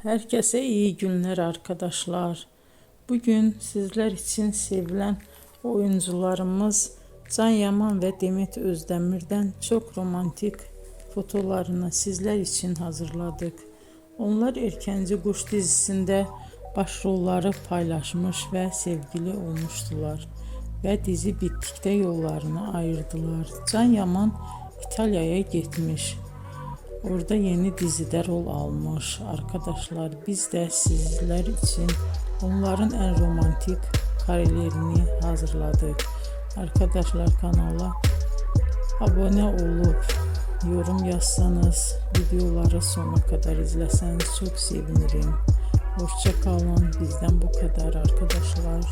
Herkese iyi günler arkadaşlar. Bugün sizler için sevilen oyuncularımız Can Yaman ve Demet Özdemir'den çok romantik fotolarını sizler için hazırladık. Onlar Erkenci Kuş dizisinde başrolları paylaşmış ve sevgili olmuştular. Ve dizi bittikte yollarını ayırdılar. Can Yaman İtalya'ya gitmiş. Orada yeni dizide rol almış arkadaşlar. Biz de sizler için onların en romantik karelerini hazırladık. Arkadaşlar kanala abone olup yorum yazsanız, videoları sonuna kadar izleseniz çok sevinirim. Hoşça kalın. Bizden bu kadar arkadaşlar.